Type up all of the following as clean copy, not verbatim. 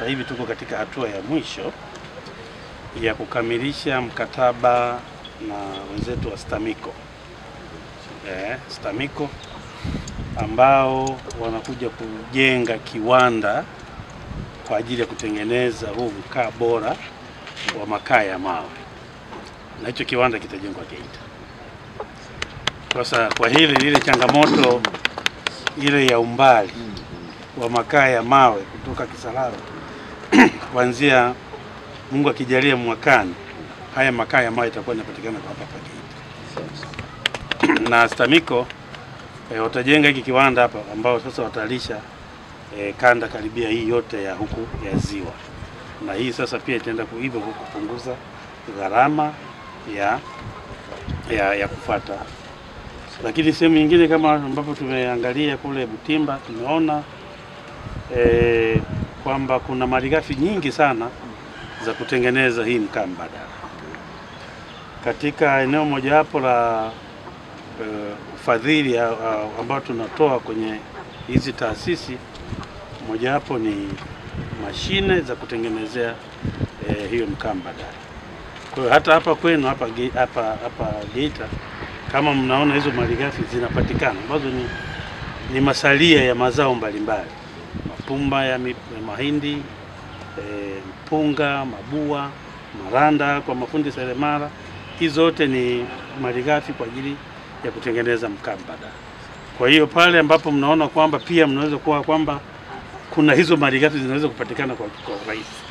sasa hivi tuko katika hatua ya mwisho ya kukamilisha mkataba na wenzetu wa STAMICO. STAMICO ambao wanakuja kujenga kiwanda kwa ajili ya kutengeneza huu mkaa bora wa makaa ya mawe, na hicho kiwanda kitajengwa Geita. Sasa kwa ile changamoto ile ya umbali wa makaa ya mawe kutoka Kisarawe kuanzia Mungu akijalia mwakani, haya makaa ya mawe itakuwa yanapatikana hapa Geita. Na STAMICO watajenga hiki kiwanda hapa ambao sasa watalisha kanda karibia hii yote ya huku ya ziwa, na hii sasa pia itaenda hivyo kupunguza gharama ya kufuata. Lakini sehemu nyingine kama ambapo tumeangalia kule Butimba, tumeona kwamba kuna malighafi nyingi sana za kutengeneza hii mkaa mbadala. Katika eneo moja hapo la ufadhili ambao tunatoa kwenye hizi taasisi, moja hapo ni mashine za kutengenezea hiyo mkaa mbadala. Kwa hiyo hata hapa kwenu hapa Geita, kama mnaona hizo malighafi zinapatikana ambazo ni masalia ya mazao mbalimbali, mapumba ya mahindi, mpunga, mabua, maranda kwa mafundi seremala. Hizo zote ni malighafi kwa ajili ya kutengeneza mkaa mbadala. Kwa hiyo pale ambapo mnaona kwamba pia mnaweza kuwa kwamba kuna hizo malighafi zinaweza kupatikana kwa urahisi,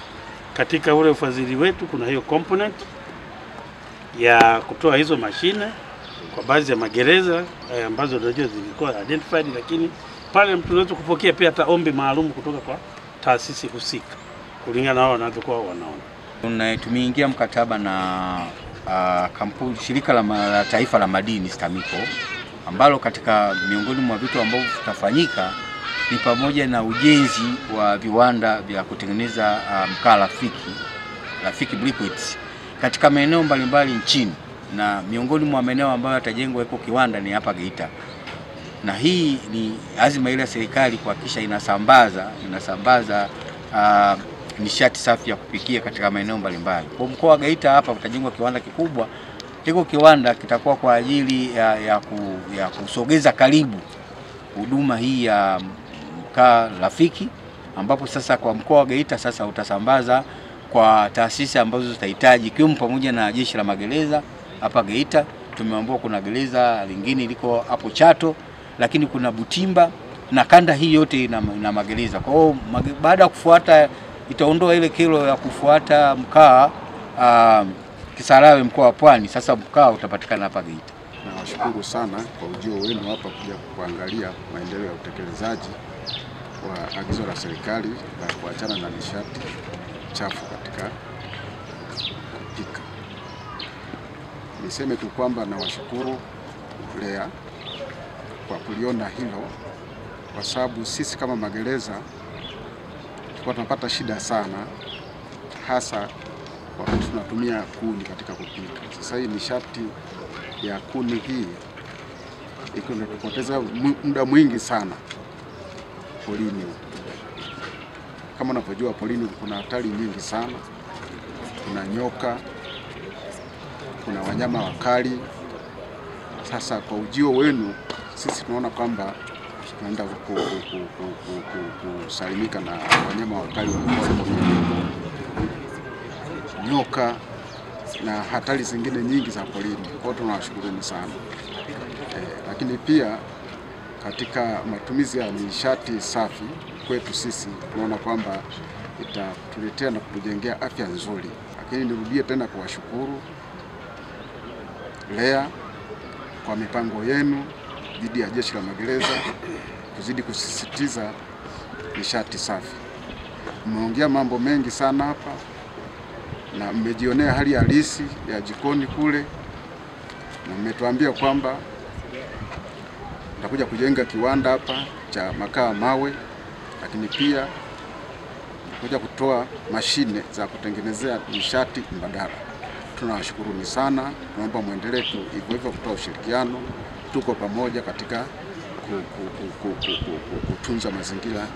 katika ule ufadhili wetu kuna hiyo component ya kutoa hizo mashine kwa baadhi ya magereza ambazo ndio zilikuwa identified, lakini pale tunaweza kupokea pia hata ombi maalum kutoka kwa taasisi husika kulingana na wao wanavyokuwa wanaona. Tumeingia mkataba na kampuni shirika la taifa la madini STAMICO, ambalo katika miongoni mwa vitu ambavyo vitafanyika ni pamoja na ujenzi wa viwanda vya kutengeneza mkaa rafiki liquids katika maeneo mbalimbali nchini, na miongoni mwa maeneo ambayo yatajengwa iko kiwanda ni hapa Geita. Na hii ni azima ile ya serikali kuhakikisha inasambaza nishati safi ya kupikia katika maeneo mbalimbali. Kwa mkoa wa Geita hapa kutajengwa kiwanda kikubwa. Hiko kiwanda kitakuwa kwa ajili ya kusogeza karibu huduma hii ya mkaa rafiki, ambapo sasa kwa mkoa wa Geita sasa utasambaza kwa taasisi ambazo zitahitaji, ikiwemo pamoja na jeshi la magereza hapa Geita. Tumeambiwa kuna gereza lingine liko hapo Chato, lakini kuna Butimba, na kanda hii yote ina magereza. Kwa hiyo baada ya kufuata itaondoa ile kilo ya kufuata mkaa Kisarawe mkoa wa Pwani. Sasa mkaa utapatikana hapa Geita. Nawashukuru sana kwa ujio wenu hapa kuja kuangalia maendeleo ya utekelezaji wa agizo la serikali la kuachana na nishati chafu katika kupika. Niseme tu kwamba nawashukuru LEA kwa kuliona hilo, kwa sababu sisi kama magereza tulikuwa tunapata shida sana, hasa wakati tunatumia kuni katika kupika. Sasa hii nishati ya kuni hii iko inapoteza muda mwingi sana polini. Kama unavyojua polini kuna hatari nyingi sana, kuna nyoka, kuna wanyama wakali. Sasa kwa ujio wenu sisi tunaona kwamba tunaenda kusalimika na wanyama wakali wa nyoka na hatari zingine nyingi za polini. Kwa hiyo tunawashukuruni sana. Lakini pia katika matumizi ya nishati safi kwetu sisi tunaona kwamba itatuletea na kutujengea afya nzuri. Lakini nirudie tena kuwashukuru LEA kwa mipango yenu dhidi ya jeshi la magereza kuzidi kusisitiza nishati safi. Mmeongea mambo mengi sana hapa na mmejionea hali halisi ya jikoni kule, na mmetuambia kwamba tutakuja kujenga kiwanda hapa cha makaa mawe, lakini pia kuja kutoa mashine za kutengenezea nishati mbadala. Tunawashukuruni sana, tunaomba muendelee tu hivyo hivyo kutoa ushirikiano. Tuko pamoja katika kutunza mazingira